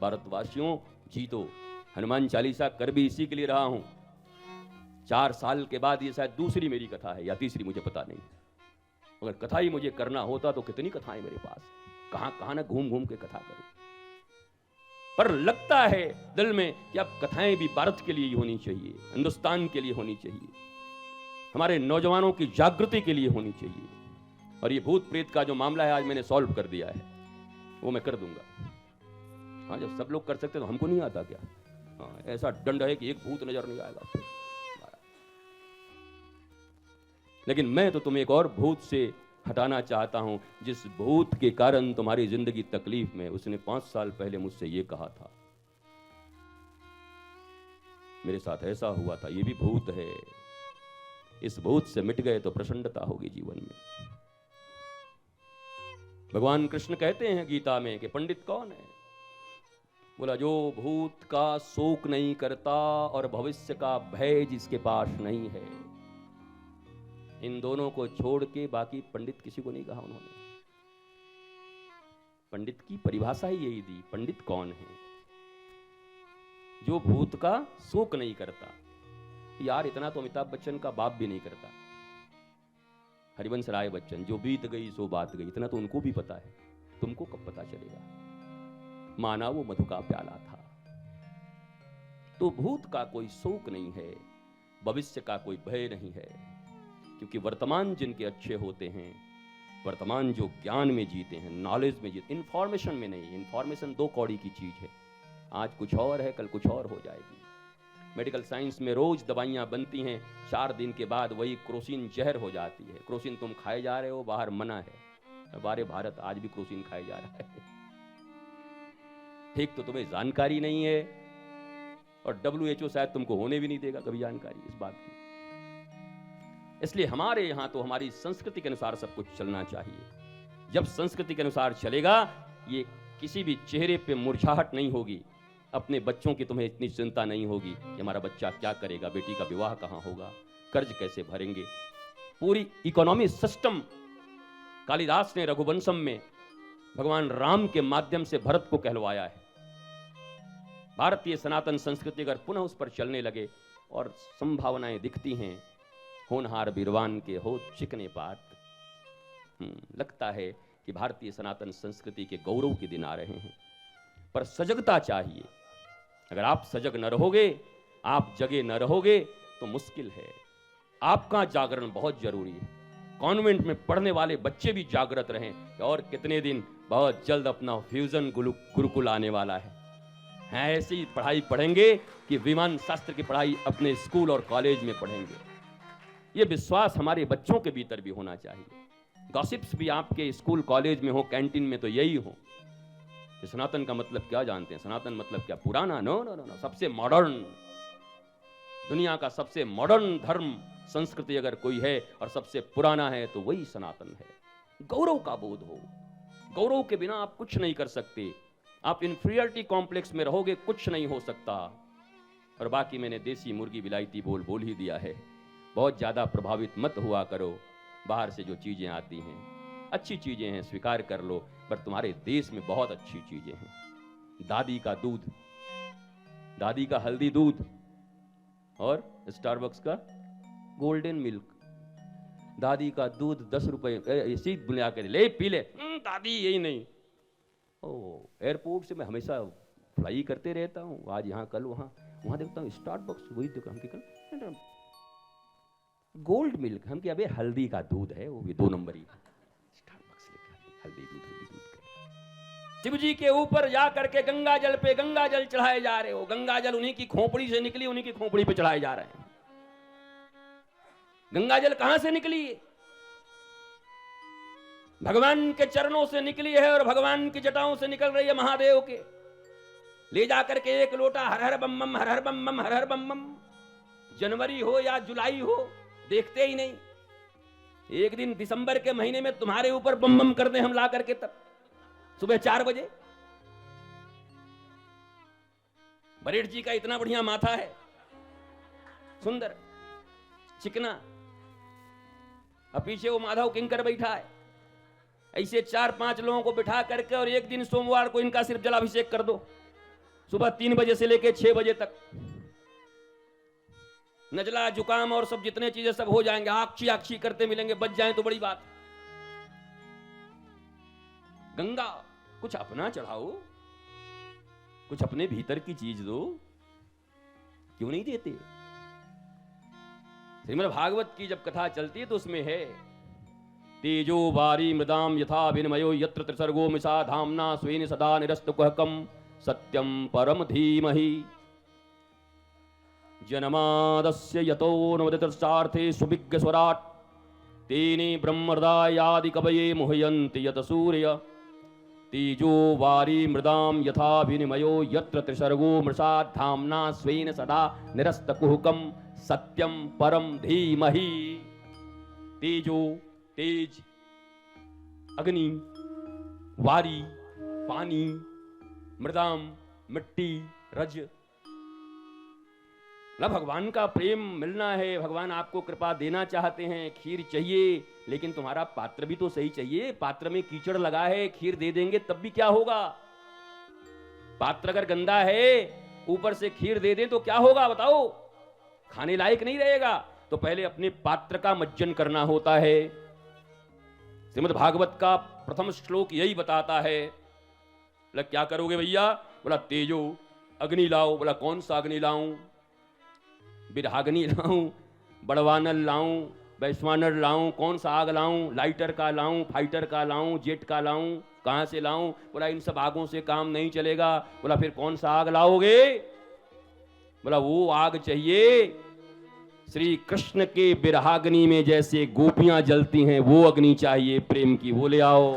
भारतवासियों जीतो। हनुमान चालीसा कर भी इसी के लिए रहा हूं। 4 साल के बाद ये शायद दूसरी मेरी कथा है या तीसरी, मुझे पता नहीं। अगर कथा ही मुझे करना होता तो कितनी कथाएं मेरे पास, कहां कहां ना घूम घूम के कथा करूं। पर लगता है दिल में कि अब कथाएं भी भारत के लिए ही होनी चाहिए, हिंदुस्तान के लिए होनी चाहिए, हमारे नौजवानों की जागृति के लिए होनी चाहिए। और ये भूत प्रेत का जो मामला है आज मैंने सॉल्व कर दिया है, वो मैं कर दूंगा। हाँ, जब सब लोग कर सकते तो हमको नहीं आता क्या? हाँ, ऐसा दंड है कि एक भूत नजर नहीं आएगा। लेकिन मैं तो तुम्हें एक और भूत से हटाना चाहता हूं, जिस भूत के कारण तुम्हारी जिंदगी तकलीफ में। उसने 5 साल पहले मुझसे यह कहा था, मेरे साथ ऐसा हुआ था, यह भी भूत है। इस भूत से मिट गए तो प्रसन्नता होगी जीवन में। भगवान कृष्ण कहते हैं गीता में कि पंडित कौन है? बोला, जो भूत का शोक नहीं करता और भविष्य का भय जिसके पास नहीं है। इन दोनों को छोड़ के बाकी पंडित किसी को नहीं कहा उन्होंने। पंडित की परिभाषा ही यही दी। पंडित कौन है? जो भूत का शोक नहीं करता। यार, इतना तो अमिताभ बच्चन का बाप भी नहीं करता, हरिवंश राय बच्चन। जो बीत गई सो बात गई, इतना तो उनको भी पता है, तुमको कब पता चलेगा? माना वो मधु का प्याला था। तो भूत का कोई शोक नहीं है, भविष्य का कोई भय नहीं है, क्योंकि वर्तमान जिनके अच्छे होते हैं, वर्तमान जो ज्ञान में जीते हैं, नॉलेज में जीते, इंफॉर्मेशन में नहीं। इंफॉर्मेशन 2 कौड़ी की चीज है, आज कुछ और है, कल कुछ और हो जाएगी। मेडिकल साइंस में रोज दवाइयां बनती हैं, 4 दिन के बाद वही क्रोसिन जहर हो जाती है। क्रोसिन तुम खाए जा रहे हो, बाहर मना है। हमारे भारत आज भी क्रोसिन खाए जा रहा है। एक तो तुम्हें जानकारी नहीं है, और WHO शायद तुमको होने भी नहीं देगा कभी जानकारी इस बात की। इसलिए हमारे यहां तो हमारी संस्कृति के अनुसार सब कुछ चलना चाहिए। जब संस्कृति के अनुसार चलेगा, ये किसी भी चेहरे पे मुरझाहट नहीं होगी। अपने बच्चों की तुम्हें इतनी चिंता नहीं होगी कि हमारा बच्चा क्या करेगा, बेटी का विवाह कहां होगा, कर्ज कैसे भरेंगे। पूरी इकोनॉमी सिस्टम कालिदास ने रघुवंशम में भगवान राम के माध्यम से भरत को कहलवाया है। भारतीय सनातन संस्कृति अगर पुनः उस पर चलने लगे, और संभावनाएं दिखती हैं, होनहार बीरवान के हो चिकने पात। लगता है कि भारतीय सनातन संस्कृति के गौरव के दिन आ रहे हैं। पर सजगता चाहिए। अगर आप सजग न रहोगे, आप जगे न रहोगे, तो मुश्किल है। आपका जागरण बहुत जरूरी है। कॉन्वेंट में पढ़ने वाले बच्चे भी जागृत रहें, और कितने दिन, बहुत जल्द अपना फ्यूजन गुरुकुल आने वाला है। ऐसी पढ़ाई पढ़ेंगे कि विमान शास्त्र की पढ़ाई अपने स्कूल और कॉलेज में पढ़ेंगे। ये विश्वास हमारे बच्चों के भीतर भी होना चाहिए। गॉसिप्स भी आपके स्कूल कॉलेज में हो, कैंटीन में, तो यही हो। सनातन का मतलब क्या जानते हैं? सनातन मतलब क्या? पुराना? नो नो नो नो, सबसे मॉडर्न, दुनिया का सबसे मॉडर्न धर्म संस्कृति अगर कोई है और सबसे पुराना है तो वही सनातन है। गौरव का बोध हो। गौरव के बिना आप कुछ नहीं कर सकते। आप इंफीरियरिटी कॉम्प्लेक्स में रहोगे, कुछ नहीं हो सकता। और बाकी मैंने देसी मुर्गी विलायती बोल ही दिया है। बहुत ज्यादा प्रभावित मत हुआ करो बाहर से जो चीजें आती हैं। अच्छी चीजें हैं, स्वीकार कर लो, पर तुम्हारे देश में बहुत अच्छी चीजें हैं। दादी का दूध, दादी का हल्दी दूध, और स्टारबक्स का गोल्डन मिल्क। दादी का दूध 10 रुपए सीध बुला कर ले, पी ले। दादी यही नहीं। एयरपोर्ट से मैं हमेशा फ्लाई करते रहता हूँ, आज यहाँ कल वहाँ देखता हूँ स्टारबक्स, वही दुकान गोल्ड मिल्क। हम क्या, अबे हल्दी का दूध है, वो भी 2 नंबरी। स्टारबक्स लिखा हल्दी दूध शिव जी के ऊपर जा करके गंगा जल पे गंगा जल चढ़ाए जा रहे हो। गंगा जल उन्हीं की खोपड़ी से निकली, उन्हीं की खोपड़ी पे चढ़ाए जा रहे हैं। गंगा जल कहां से निकली है? भगवान के चरणों से निकली है, और भगवान की जटाओं से निकल रही है महादेव के। ले जाकर के 1 लोटा हर हर बम बम, हर हर बम बम, हर हर बम बम। जनवरी हो या जुलाई हो, देखते ही नहीं। एक दिन दिसंबर के महीने में तुम्हारे ऊपर बम बम कर दे हम ला करके, तब सुबह 4 बजे। बरेठ जी का इतना बढ़िया माथा है, सुंदर चिकना, और पीछे वो माधव किंकर बैठा है। ऐसे 4-5 लोगों को बिठा करके और एक दिन सोमवार को इनका सिर्फ जलाभिषेक कर दो। सुबह 3 बजे से लेकर 6 बजे तक नजला जुकाम और सब जितने चीजें सब हो जाएंगे, आक्षी आक्षी करते मिलेंगे, बच जाएं तो बड़ी बात। गंगा कुछ अपना चढ़ाओ, कुछ अपने भीतर की चीज दो, क्यों नहीं देते? श्रीमद् भागवत की जब कथा चलती है तो उसमें है तेजो वारी मृदाम यथा विनिमयो यत्र त्रिसर्गो मिषा धाम्ना स्वेन सदा निरस्तकुहकम सत्यम परम धीमहि जनमादस्य यतो नवदतश्चार्थे सुविज्ञ स्वराट तेने ब्रह्महृदायादि कवये मुह्यन्ति यत सूर्य तेजो वारी मृदाम यथा विनिमयो यत्र त्रिसर्गो मृषा धाम्ना स्वेन सदा निरस्तकुहकम सत्यम परम धीमहि। तेजो तेज, अग्नि, वारी पानी, मृदाम मिट्टी, रज। भगवान का प्रेम मिलना है, भगवान आपको कृपा देना चाहते हैं, खीर चाहिए, लेकिन तुम्हारा पात्र भी तो सही चाहिए। पात्र में कीचड़ लगा है, खीर दे देंगे तब भी क्या होगा? पात्र अगर गंदा है, ऊपर से खीर दे दें तो क्या होगा बताओ? खाने लायक नहीं रहेगा। तो पहले अपने पात्र का मज्जन करना होता है। श्रीमद् भागवत का प्रथम श्लोक यही बताता है। बोला क्या करोगे भैया? बोला तेजो, अग्नि लाओ। बोला कौन सा अग्नि लाऊं? बिरहाग्नि लाऊं, बड़वानर लाऊं, वैश्वानर लाऊं, कौन सा आग लाऊं? लाइटर का लाऊं, फाइटर का लाऊं, जेट का लाऊं, कहां से लाऊं? बोला इन सब आगों से काम नहीं चलेगा। बोला फिर कौन सा आग लाओगे? बोला वो आग चाहिए श्री कृष्ण के बिरहाग्नि में जैसे गोपियां जलती हैं, वो अग्नि चाहिए प्रेम की, वो ले आओ।